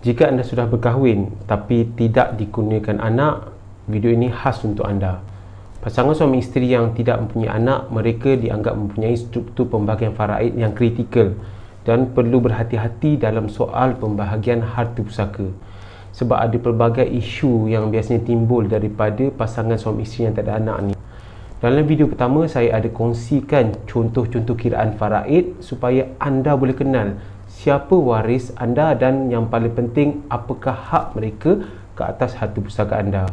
Jika anda sudah berkahwin tapi tidak dikurniakan anak, video ini khas untuk anda. Pasangan suami isteri yang tidak mempunyai anak, mereka dianggap mempunyai struktur pembahagian faraid yang kritikal dan perlu berhati-hati dalam soal pembahagian harta pusaka. Sebab ada pelbagai isu yang biasanya timbul daripada pasangan suami isteri yang tak ada anak ni. Dalam video pertama, saya ada kongsikan contoh-contoh kiraan faraid supaya anda boleh kenal siapa waris anda dan yang paling penting, apakah hak mereka ke atas harta pusaka anda.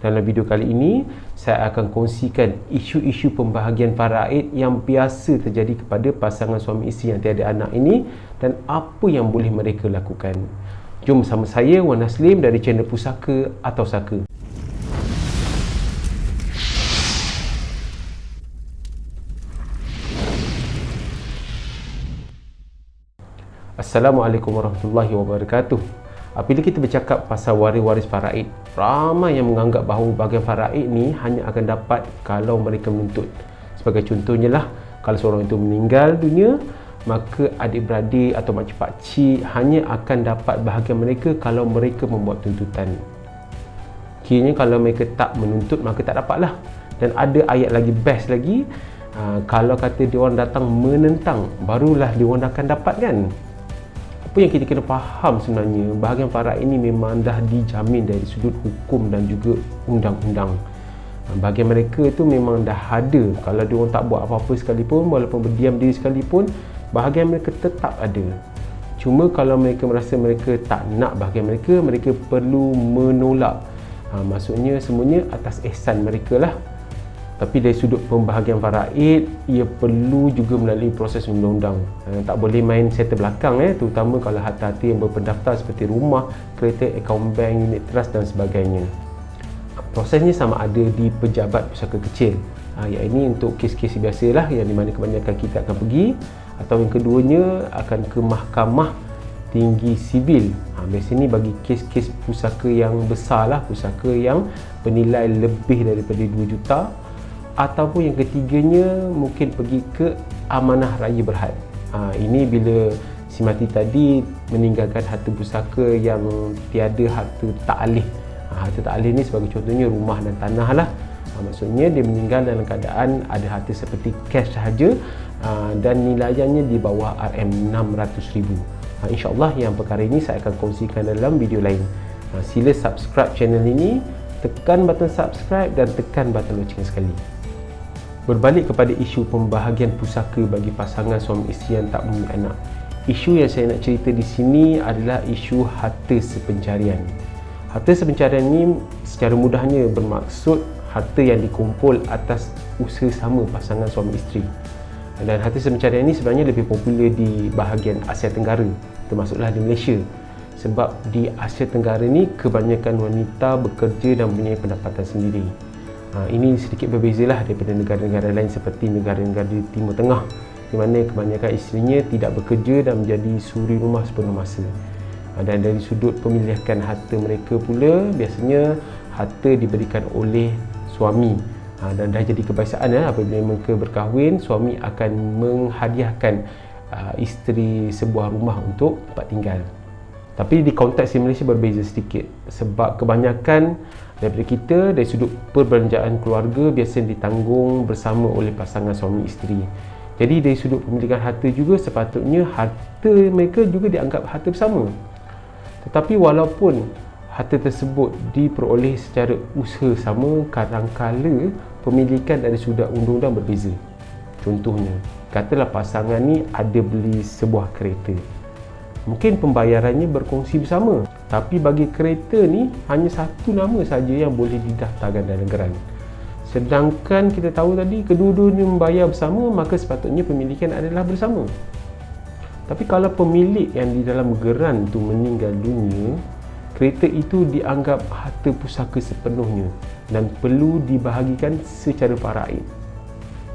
Dalam video kali ini, saya akan kongsikan isu-isu pembahagian faraid yang biasa terjadi kepada pasangan suami isteri yang tiada anak ini dan apa yang boleh mereka lakukan. Jom bersama saya, Wan Naslim dari channel Pusaka atau Saka. Assalamualaikum warahmatullahi wabarakatuh. Apabila kita bercakap pasal waris-waris faraid, ramai yang menganggap bahawa bahagian faraid ni hanya akan dapat kalau mereka menuntut. Sebagai contohnya lah, kalau seorang itu meninggal dunia, maka adik-beradik atau makcik pakcik hanya akan dapat bahagian mereka kalau mereka membuat tuntutan. Kiranya kalau mereka tak menuntut, maka tak dapat lah. Dan ada ayat lagi best lagi, kalau kata diorang datang menentang, barulah diorang akan dapat kan. Apa yang kita kena faham sebenarnya, bahagian faraid ini memang dah dijamin dari sudut hukum dan juga undang-undang. Bahagian mereka itu memang dah ada. Kalau diorang tak buat apa-apa sekalipun, walaupun berdiam diri sekalipun, bahagian mereka tetap ada. Cuma kalau mereka merasa mereka tak nak bahagian mereka, mereka perlu menolak. Maksudnya semuanya atas ihsan mereka lah. Tapi dari sudut pembahagian faraid, ia perlu juga melalui proses undang-undang. Tak boleh main settle belakang, terutama kalau harta-harta yang berpendaftar seperti rumah, kereta, akaun bank, unit trust dan sebagainya. Prosesnya sama ada di pejabat pusaka kecil. Yang ini untuk kes-kes biasalah yang di mana kebanyakan kita akan pergi, atau yang keduanya akan ke mahkamah tinggi sibil. Biasanya bagi kes-kes pusaka yang besar lah, pusaka yang bernilai lebih daripada 2 juta. Ataupun yang ketiganya mungkin pergi ke amanah raya berhad. Ini bila si mati tadi meninggalkan harta pusaka yang tiada harta ta'alih. Harta ta'alih ni sebagai contohnya rumah dan tanah lah. Maksudnya dia meninggal dalam keadaan ada harta seperti cash sahaja dan nilaiannya di bawah RM600,000. InsyaAllah yang perkara ini saya akan kongsikan dalam video lain. Sila subscribe channel ini, tekan button subscribe dan tekan button lonceng sekali. Berbalik kepada isu pembahagian pusaka bagi pasangan suami isteri yang tak mempunyai anak. Isu yang saya nak cerita di sini adalah isu harta sepencarian. Harta sepencarian ini secara mudahnya bermaksud harta yang dikumpul atas usaha sama pasangan suami isteri. Dan harta sepencarian ini sebenarnya lebih popular di bahagian Asia Tenggara, termasuklah di Malaysia. Sebab di Asia Tenggara ni kebanyakan wanita bekerja dan mempunyai pendapatan sendiri. Ini sedikit berbezalah daripada negara-negara lain seperti negara-negara di Timur Tengah, di mana kebanyakan isterinya tidak bekerja dan menjadi suri rumah sepenuh masa. Dan dari sudut pemilikan harta mereka pula, biasanya harta diberikan oleh suami. Dan dah jadi kebiasaan apabila mereka berkahwin, suami akan menghadiahkan isteri sebuah rumah untuk tempat tinggal. Tapi di konteks di Malaysia berbeza sedikit, sebab kebanyakan daripada kita dari sudut perbelanjaan keluarga biasanya ditanggung bersama oleh pasangan suami isteri. Jadi dari sudut pemilikan harta juga sepatutnya harta mereka juga dianggap harta bersama. Tetapi walaupun harta tersebut diperoleh secara usaha sama, kadang-kala pemilikan dari sudut undang-undang berbeza. Contohnya, katalah pasangan ni ada beli sebuah kereta. Mungkin pembayarannya berkongsi bersama, tapi bagi kereta ni hanya satu nama saja yang boleh didaftarkan dalam geran. Sedangkan kita tahu tadi kedua-duanya membayar bersama, maka sepatutnya pemilikan adalah bersama. Tapi kalau pemilik yang di dalam geran tu meninggal dunia, kereta itu dianggap harta pusaka sepenuhnya dan perlu dibahagikan secara faraid.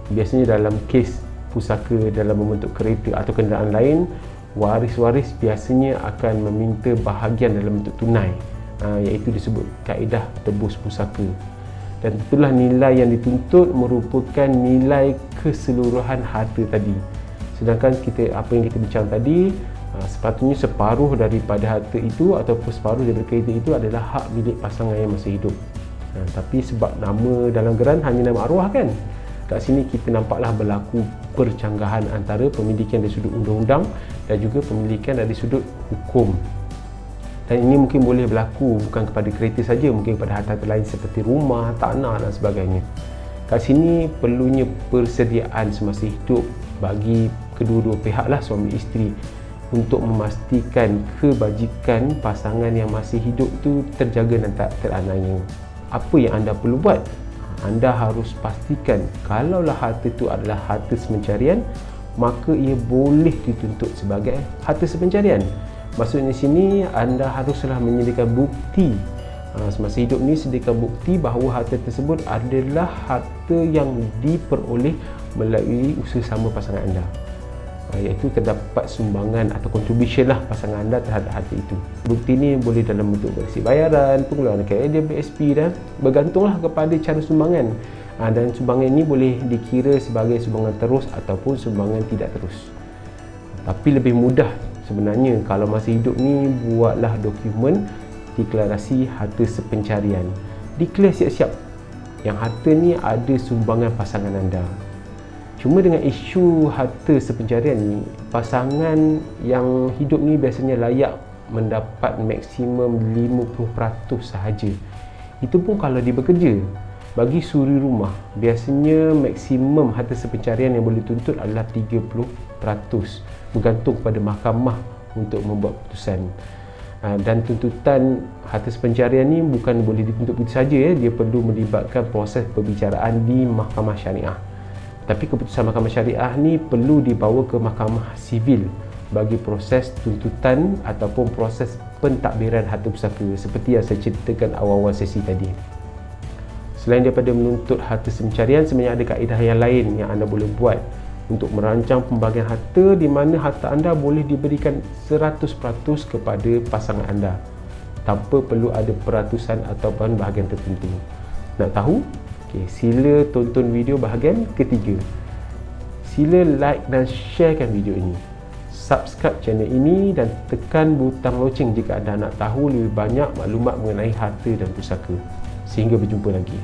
Biasanya dalam kes pusaka dalam membentuk kereta atau kenderaan lain, waris-waris biasanya akan meminta bahagian dalam bentuk tunai, iaitu disebut kaedah tebus pusaka. Dan itulah nilai yang dituntut merupakan nilai keseluruhan harta tadi. Sedangkan apa yang kita bincang tadi, Sepatutnya separuh daripada harta itu ataupun separuh daripada kredit itu adalah hak milik pasangan yang masih hidup. Tapi sebab nama dalam geran hanya nama arwah kan, kat sini kita nampaklah berlaku percanggahan antara pemilikan dari sudut undang-undang dan juga pemilikan dari sudut hukum. Dan ini mungkin boleh berlaku bukan kepada kereta saja, mungkin kepada harta lain seperti rumah, tanah dan sebagainya. Kat sini perlunya persediaan semasa hidup bagi kedua-dua pihak lah, suami isteri, untuk memastikan kebajikan pasangan yang masih hidup tu terjaga dan tak teraniaya. Apa yang anda perlu buat? Anda harus pastikan kalaulah harta itu adalah harta semencarian, maka ia boleh dituntut sebagai harta semencarian. Maksudnya sini anda haruslah menyediakan bukti semasa hidup ni, sediakan bukti bahawa harta tersebut adalah harta yang diperoleh melalui usaha sama pasangan anda, iaitu terdapat sumbangan atau contribution lah pasangan anda terhadap harta itu. Bukti ni boleh dalam bentuk resit bayaran, pengeluaran KAD, BSP dan bergantunglah kepada cara sumbangan. Dan sumbangan ini boleh dikira sebagai sumbangan terus ataupun sumbangan tidak terus. Tapi lebih mudah sebenarnya kalau masih hidup ni, buatlah dokumen deklarasi harta sepencarian. Declare siap-siap yang harta ni ada sumbangan pasangan anda. Cuma dengan isu harta sepencarian ni, pasangan yang hidup ni biasanya layak mendapat maksimum 50% sahaja. Itu pun kalau dia bekerja. Bagi suri rumah, biasanya maksimum harta sepencarian yang boleh tuntut adalah 30%, bergantung kepada mahkamah untuk membuat keputusan. Dan tuntutan harta sepencarian ni bukan boleh dituntut begitu saja, dia perlu melibatkan proses perbicaraan di mahkamah syariah. Tapi keputusan mahkamah syariah ni perlu dibawa ke mahkamah sivil bagi proses tuntutan ataupun proses pentadbiran harta pusaka seperti yang saya ceritakan awal-awal sesi tadi. Selain daripada menuntut harta sepencarian, sebenarnya ada kaedah yang lain yang anda boleh buat untuk merancang pembagian harta, di mana harta anda boleh diberikan 100% kepada pasangan anda tanpa perlu ada peratusan ataupun bahagian tertentu. Nak tahu? Okey, sila tonton video bahagian ketiga. Sila like dan sharekan video ini. Subscribe channel ini dan tekan butang loceng jika anda nak tahu lebih banyak maklumat mengenai harta dan pusaka. Sehingga berjumpa lagi.